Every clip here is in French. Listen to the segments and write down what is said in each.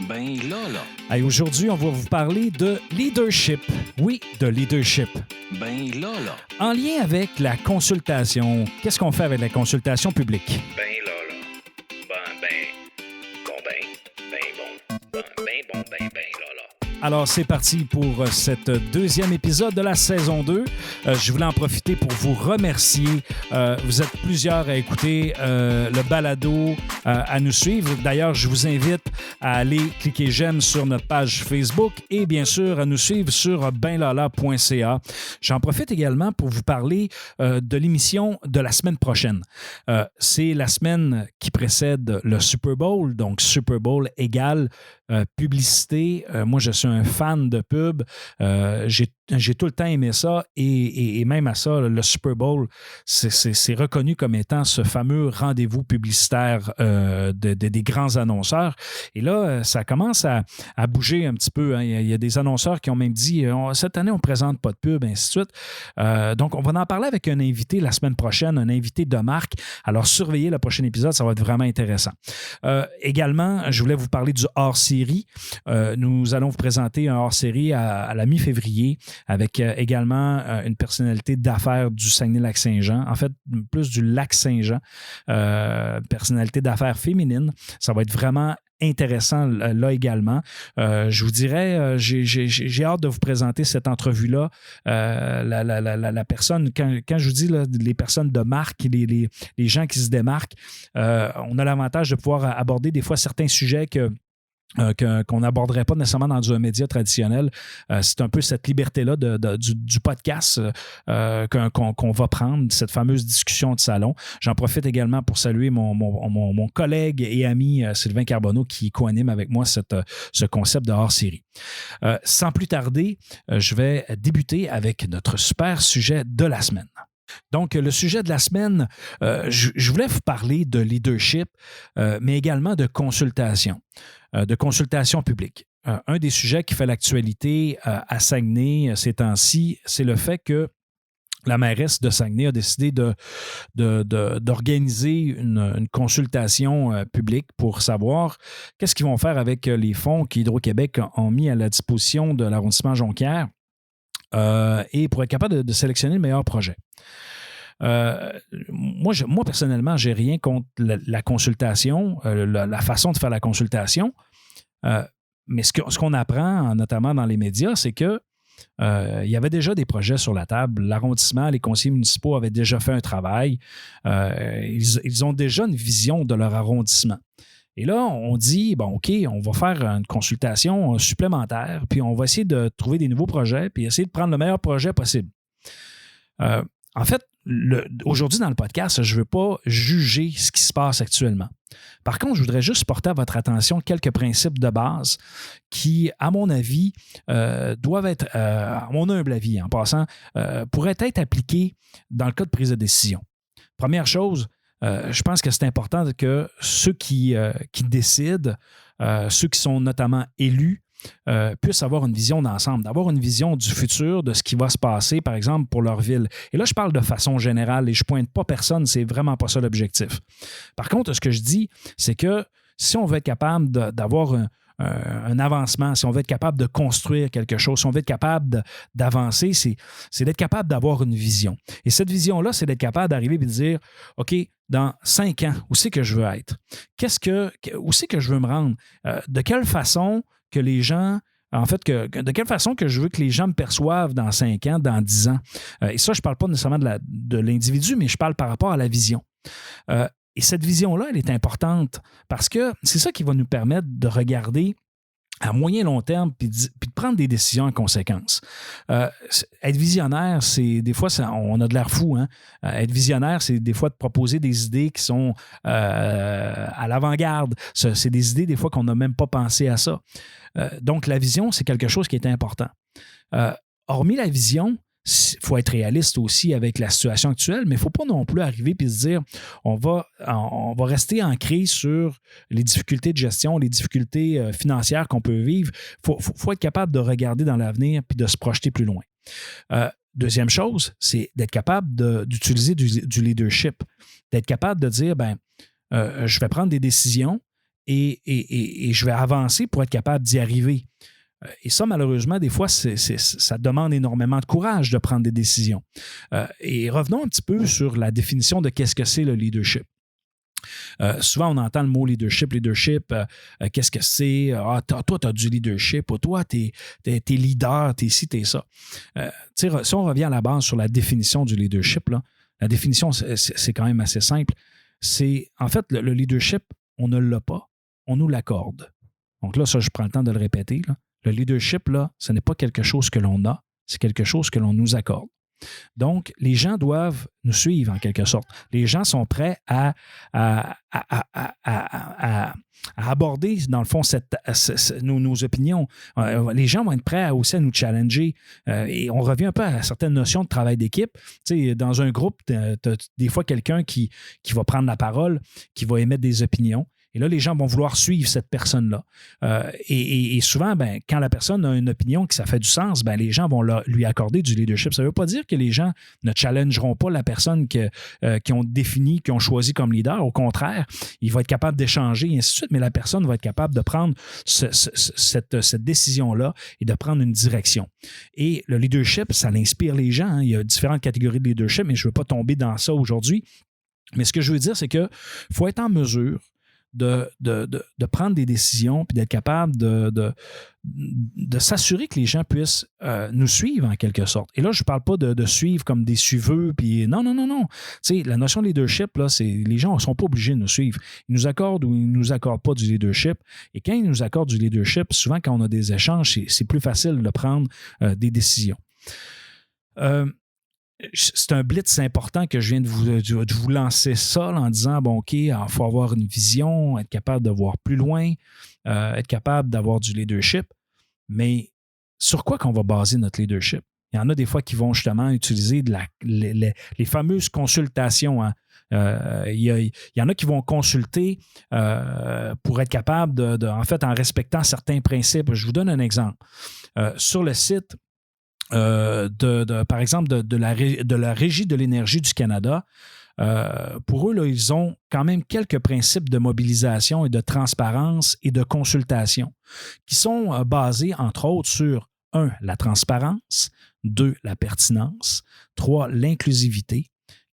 Ben là. Hey, aujourd'hui, on va vous parler de leadership. Oui, de leadership. Ben là. En lien avec la consultation. Qu'est-ce qu'on fait avec la consultation publique? Ben là. Ben là. Alors, c'est parti pour cette deuxième épisode de la saison 2. Je voulais en profiter pour vous remercier. Vous êtes plusieurs à écouter le balado, à nous suivre. D'ailleurs, je vous invite à aller cliquer j'aime sur notre page Facebook et bien sûr à nous suivre sur benlala.ca. J'en profite également pour vous parler de l'émission de la semaine prochaine. C'est la semaine qui précède le Super Bowl, donc Super Bowl égale publicité. Moi, je suis un fan de pub. J'ai tout le temps aimé ça et même à ça, le Super Bowl, c'est reconnu comme étant ce fameux rendez-vous publicitaire des grands annonceurs. Et là, ça commence à bouger un petit peu. Hein. Il y a des annonceurs qui ont même dit cette année, on ne présente pas de pub, ainsi de suite. Donc, on va en parler avec un invité la semaine prochaine, un invité de marque. Alors, surveillez le prochain épisode, ça va être vraiment intéressant. Également, je voulais vous parler du hors-série. Nous allons vous présenter un hors-série à la mi-février avec également une personnalité d'affaires du Saguenay-Lac-Saint-Jean, en fait, plus du Lac-Saint-Jean, personnalité d'affaires féminine. Ça va être vraiment intéressant là également. Je vous dirais, j'ai hâte de vous présenter cette entrevue-là. La personne, quand je vous dis là, les personnes de marque, les gens qui se démarquent, on a l'avantage de pouvoir aborder des fois certains sujets qu'on n'aborderait pas nécessairement dans un média traditionnel. C'est un peu cette liberté-là du podcast qu'on va prendre, cette fameuse discussion de salon. J'en profite également pour saluer mon collègue et ami Sylvain Carbonneau qui co-anime avec moi ce concept de hors-série. Sans plus tarder, je vais débuter avec notre super sujet de la semaine. Donc, le sujet de la semaine, je voulais vous parler de leadership, mais également de consultation publique. Un des sujets qui fait l'actualité à Saguenay ces temps-ci, c'est le fait que la mairesse de Saguenay a décidé d'organiser une consultation publique pour savoir qu'est-ce qu'ils vont faire avec les fonds qu'Hydro-Québec ont mis à la disposition de l'arrondissement Jonquière et pour être capable de sélectionner le meilleur projet. Moi, personnellement, j'ai rien contre la consultation, la façon de faire la consultation. Mais ce qu'on apprend, notamment dans les médias, c'est que il y avait déjà des projets sur la table. L'arrondissement, les conseillers municipaux avaient déjà fait un travail. Ils ont déjà une vision de leur arrondissement. Et là, on dit, bon, OK, on va faire une consultation supplémentaire, puis on va essayer de trouver des nouveaux projets, puis essayer de prendre le meilleur projet possible. En fait, aujourd'hui, dans le podcast, je ne veux pas juger ce qui se passe actuellement. Par contre, je voudrais juste porter à votre attention quelques principes de base qui, à mon avis, doivent être, à mon humble avis, en passant, pourraient être appliqués dans le cas de prise de décision. Première chose, je pense que c'est important que ceux qui décident, ceux qui sont notamment élus, puissent avoir une vision d'ensemble, d'avoir une vision du futur, de ce qui va se passer, par exemple, pour leur ville. Et là, je parle de façon générale et je ne pointe pas personne, c'est vraiment pas ça l'objectif. Par contre, ce que je dis, c'est que si on veut être capable d'avoir un avancement, si on veut être capable de construire quelque chose, si on veut être capable d'avancer, c'est d'être capable d'avoir une vision. Et cette vision-là, c'est d'être capable d'arriver et de dire, OK, dans 5 ans, où c'est que je veux être? Où c'est que je veux me rendre? De quelle façon que les gens, en fait, de quelle façon que je veux que les gens me perçoivent dans 5 ans, dans 10 ans? Et ça, je ne parle pas nécessairement de l'individu, mais je parle par rapport à la vision. Et cette vision-là, elle est importante parce que c'est ça qui va nous permettre de regarder à moyen long terme puis de prendre des décisions en conséquence. Être visionnaire, c'est des fois, on a de l'air fou. Hein? Être visionnaire, c'est des fois de proposer des idées qui sont à l'avant-garde. C'est des idées des fois qu'on n'a même pas pensé à ça. Donc, la vision, c'est quelque chose qui est important. Hormis la vision, il faut être réaliste aussi avec la situation actuelle, mais il ne faut pas non plus arriver et se dire on va rester ancré sur les difficultés de gestion, les difficultés financières qu'on peut vivre. Il faut être capable de regarder dans l'avenir et de se projeter plus loin. Deuxième chose, c'est d'être capable d'utiliser du leadership, d'être capable de dire je vais prendre des décisions et je vais avancer pour être capable d'y arriver. Et ça, malheureusement, des fois, ça demande énormément de courage de prendre des décisions. Et revenons un petit peu sur la définition de qu'est-ce que c'est le leadership. Souvent, on entend le mot leadership. Qu'est-ce que c'est? Toi, tu as du leadership. Toi, tu es leader, tu es ci, tu es ça. Si on revient à la base sur la définition du leadership, là, la définition, c'est quand même assez simple. En fait, le leadership, on ne l'a pas, on nous l'accorde. Donc là, ça, je prends le temps de le répéter. Là. Le leadership, là, ce n'est pas quelque chose que l'on a, c'est quelque chose que l'on nous accorde. Donc, les gens doivent nous suivre en quelque sorte. Les gens sont prêts à aborder, dans le fond, nos opinions. Les gens vont être prêts aussi à nous challenger. Et on revient un peu à certaines notions de travail d'équipe. Tu sais, dans un groupe, tu as des fois quelqu'un qui va prendre la parole, qui va émettre des opinions. Et là, les gens vont vouloir suivre cette personne-là. Et souvent, quand la personne a une opinion que ça fait du sens, les gens vont lui accorder du leadership. Ça ne veut pas dire que les gens ne challengeront pas la personne qui ont défini, qui ont choisi comme leader. Au contraire, il va être capable d'échanger et ainsi de suite, mais la personne va être capable de prendre cette décision-là et de prendre une direction. Et le leadership, ça inspire les gens. Il y a différentes catégories de leadership, mais je ne veux pas tomber dans ça aujourd'hui. Mais ce que je veux dire, c'est qu'il faut être en mesure de prendre des décisions puis d'être capable de s'assurer que les gens puissent nous suivre en quelque sorte. Et là, je ne parle pas de suivre comme des suiveux. Puis non. Tu sais, la notion de leadership, là, c'est les gens ne sont pas obligés de nous suivre. Ils nous accordent ou ils ne nous accordent pas du leadership. Et quand ils nous accordent du leadership, souvent quand on a des échanges, c'est plus facile de prendre des décisions. C'est un blitz important que je viens de vous lancer ça là, en disant, bon, OK, il faut avoir une vision, être capable de voir plus loin, être capable d'avoir du leadership. Mais sur quoi qu'on va baser notre leadership? Il y en a des fois qui vont justement utiliser les fameuses consultations. Hein. Il y en a qui vont consulter pour être capable en fait, en respectant certains principes. Je vous donne un exemple. Sur le site, par exemple, de la Régie de l'énergie du Canada, pour eux, là, ils ont quand même quelques principes de mobilisation et de transparence et de consultation qui sont basés, entre autres, sur 1. La transparence, 2. La pertinence, 3. L'inclusivité,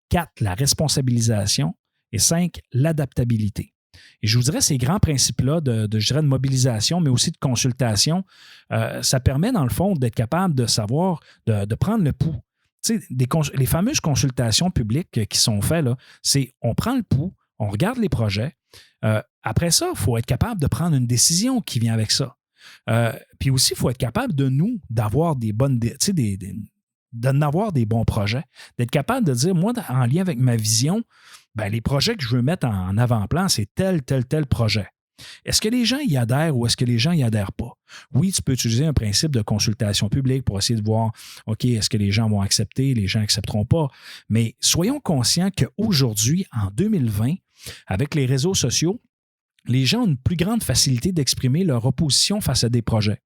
4. La responsabilisation et 5. L'adaptabilité. Et je vous dirais, ces grands principes-là de mobilisation, mais aussi de consultation, ça permet, dans le fond, d'être capable de savoir, de prendre le pouls. Tu sais, les fameuses consultations publiques qui sont faites, là, c'est on prend le pouls, on regarde les projets. Après ça, il faut être capable de prendre une décision qui vient avec ça. Puis aussi, il faut être capable d'avoir des bonnes, d'avoir des bons projets, d'être capable de dire, moi, en lien avec ma vision, les projets que je veux mettre en avant-plan, c'est tel projet. Est-ce que les gens y adhèrent ou est-ce que les gens n'y adhèrent pas? Oui, tu peux utiliser un principe de consultation publique pour essayer de voir, OK, est-ce que les gens vont accepter, les gens n'accepteront pas? Mais soyons conscients qu'aujourd'hui, en 2020, avec les réseaux sociaux, les gens ont une plus grande facilité d'exprimer leur opposition face à des projets.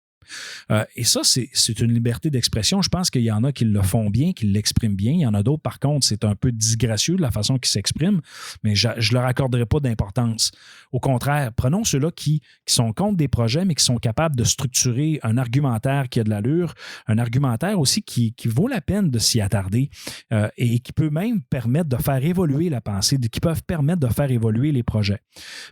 Et ça, c'est une liberté d'expression. Je pense qu'il y en a qui le font bien, qui l'expriment bien. Il y en a d'autres, par contre, c'est un peu disgracieux de la façon qu'ils s'expriment, mais je ne leur accorderai pas d'importance. Au contraire, prenons ceux-là qui sont contre des projets, mais qui sont capables de structurer un argumentaire qui a de l'allure, un argumentaire aussi qui vaut la peine de s'y attarder et qui peut même permettre de faire évoluer la pensée, qui peuvent permettre de faire évoluer les projets.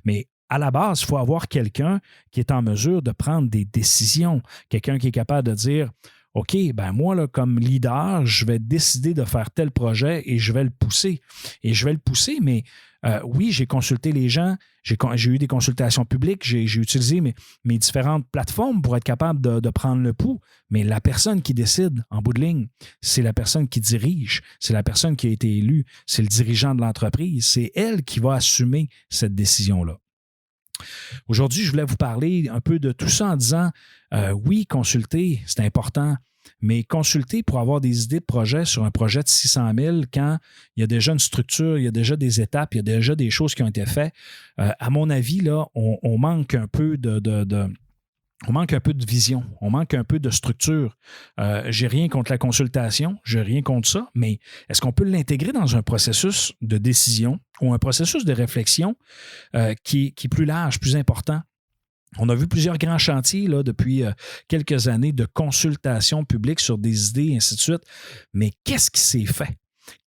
Mais à la base, il faut avoir quelqu'un qui est en mesure de prendre des décisions, quelqu'un qui est capable de dire « OK, moi, là, comme leader, je vais décider de faire tel projet et je vais le pousser. » Et je vais le pousser, mais oui, j'ai consulté les gens, j'ai eu des consultations publiques, j'ai utilisé mes différentes plateformes pour être capable de prendre le pouls, mais la personne qui décide, en bout de ligne, c'est la personne qui dirige, c'est la personne qui a été élue, c'est le dirigeant de l'entreprise, c'est elle qui va assumer cette décision-là. Aujourd'hui, je voulais vous parler un peu de tout ça en disant, oui, consulter, c'est important, mais consulter pour avoir des idées de projet sur un projet de 600 000 quand il y a déjà une structure, il y a déjà des étapes, il y a déjà des choses qui ont été faites, à mon avis, là, on manque un peu On manque un peu de vision, on manque un peu de structure. J'ai rien contre la consultation, j'ai rien contre ça, mais est-ce qu'on peut l'intégrer dans un processus de décision ou un processus de réflexion qui est plus large, plus important? On a vu plusieurs grands chantiers là, depuis quelques années de consultation publique sur des idées, et ainsi de suite. Mais qu'est-ce qui s'est fait?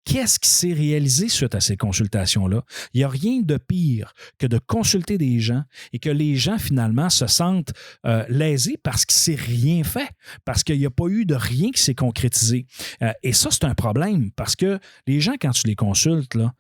Qu'est-ce qui s'est réalisé suite à ces consultations-là? Il n'y a rien de pire que de consulter des gens et que les gens, finalement, se sentent lésés parce qu'il ne s'est rien fait, parce qu'il n'y a pas eu de rien qui s'est concrétisé. Et ça, c'est un problème parce que les gens, quand tu les consultes, là,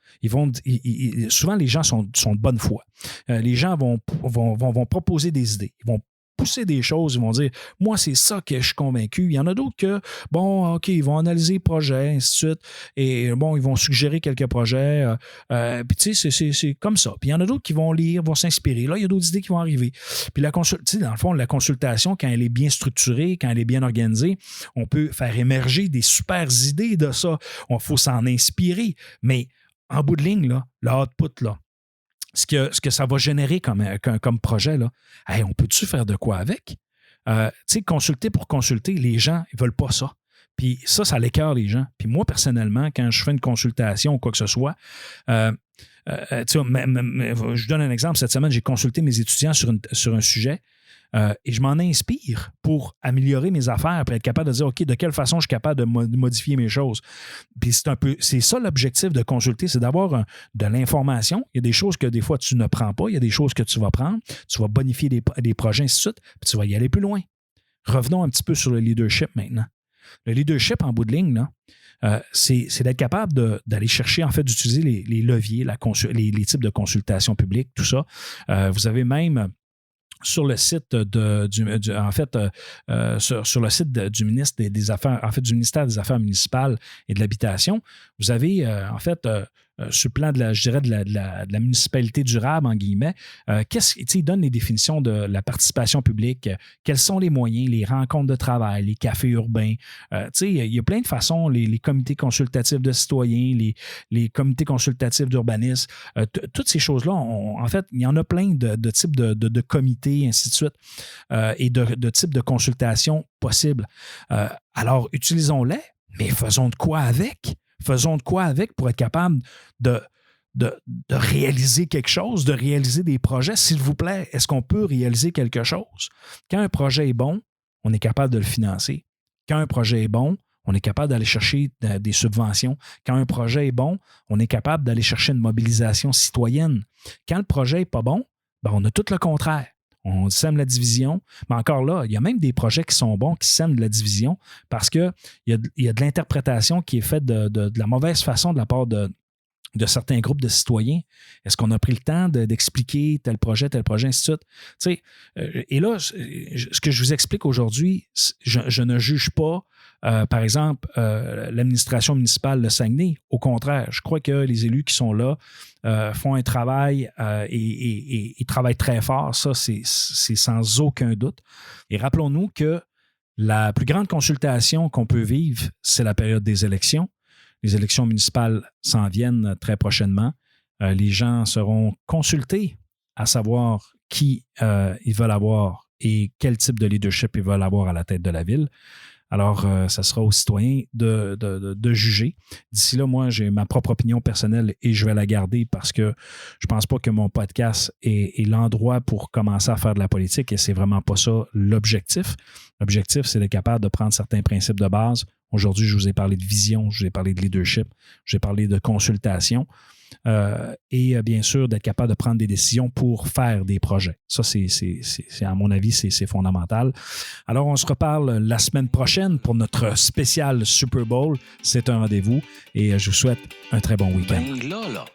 souvent, les gens sont de bonne foi. Les gens vont proposer des idées. Ils vont pousser des choses, ils vont dire « Moi, c'est ça que je suis convaincu. » Il y en a d'autres que, bon, OK, ils vont analyser les projets, ainsi de suite, et bon, ils vont suggérer quelques projets. Puis, tu sais, c'est comme ça. Puis, il y en a d'autres qui vont lire, vont s'inspirer. Là, il y a d'autres idées qui vont arriver. Puis, dans le fond, la consultation, quand elle est bien structurée, quand elle est bien organisée, on peut faire émerger des super idées de ça. Il faut s'en inspirer. Mais, en bout de ligne, là, le output, là, ce que ça va générer comme projet, là, hey, on peut-tu faire de quoi avec? Tu sais, consulter pour consulter, les gens, ils ne veulent pas ça. Puis ça l'écœure les gens. Puis moi, personnellement, quand je fais une consultation ou quoi que ce soit, je vous donne un exemple. Cette semaine, j'ai consulté mes étudiants sur un sujet. Et je m'en inspire pour améliorer mes affaires, pour être capable de dire, OK, de quelle façon je suis capable de modifier mes choses. Puis c'est ça l'objectif de consulter, c'est d'avoir de l'information. Il y a des choses que des fois tu ne prends pas, il y a des choses que tu vas prendre, tu vas bonifier des projets, ainsi de suite, puis tu vas y aller plus loin. Revenons un petit peu sur le leadership maintenant. Le leadership, en bout de ligne, là, c'est d'être capable d'aller chercher, en fait, d'utiliser les leviers, les types de consultation publique, tout ça. Vous avez même sur le site sur le site du ministre des Affaires, en fait, du ministère des Affaires municipales et de l'Habitation, vous avez sur le plan de la municipalité durable, en guillemets, il donne les définitions de la participation publique, quels sont les moyens, les rencontres de travail, les cafés urbains. Il y a plein de façons, les comités consultatifs de citoyens, les comités consultatifs d'urbanisme, toutes ces choses-là, en fait, il y en a plein de types de comités, ainsi de suite, et de types de consultations possibles. Alors, utilisons-les, mais faisons de quoi avec? Faisons de quoi avec pour être capable de réaliser quelque chose, de réaliser des projets. S'il vous plaît, est-ce qu'on peut réaliser quelque chose? Quand un projet est bon, on est capable de le financer. Quand un projet est bon, on est capable d'aller chercher des subventions. Quand un projet est bon, on est capable d'aller chercher une mobilisation citoyenne. Quand le projet n'est pas bon, ben on a tout le contraire. On sème la division, mais encore là, il y a même des projets qui sont bons, qui sèment de la division parce qu'il y a de l'interprétation qui est faite de la mauvaise façon de la part de certains groupes de citoyens. Est-ce qu'on a pris le temps d'expliquer tel projet, ainsi de suite? Et là, ce que je vous explique aujourd'hui, je ne juge pas, par exemple, l'administration municipale de Saguenay. Au contraire, je crois que les élus qui sont là font un travail et travaillent très fort. Ça, c'est sans aucun doute. Et rappelons-nous que la plus grande consultation qu'on peut vivre, c'est la période des élections. Les élections municipales s'en viennent très prochainement. Les gens seront consultés à savoir qui ils veulent avoir et quel type de leadership ils veulent avoir à la tête de la ville. Alors, ça sera aux citoyens de juger. D'ici là, moi, j'ai ma propre opinion personnelle et je vais la garder parce que je ne pense pas que mon podcast est l'endroit pour commencer à faire de la politique et c'est vraiment pas ça l'objectif. L'objectif, c'est d'être capable de prendre certains principes de base. Aujourd'hui, je vous ai parlé de vision, je vous ai parlé de leadership, je vous ai parlé de consultation. Et bien sûr, d'être capable de prendre des décisions pour faire des projets. Ça, c'est à mon avis, c'est fondamental. Alors, on se reparle la semaine prochaine pour notre spécial Super Bowl. C'est un rendez-vous et je vous souhaite un très bon week-end. Ben là.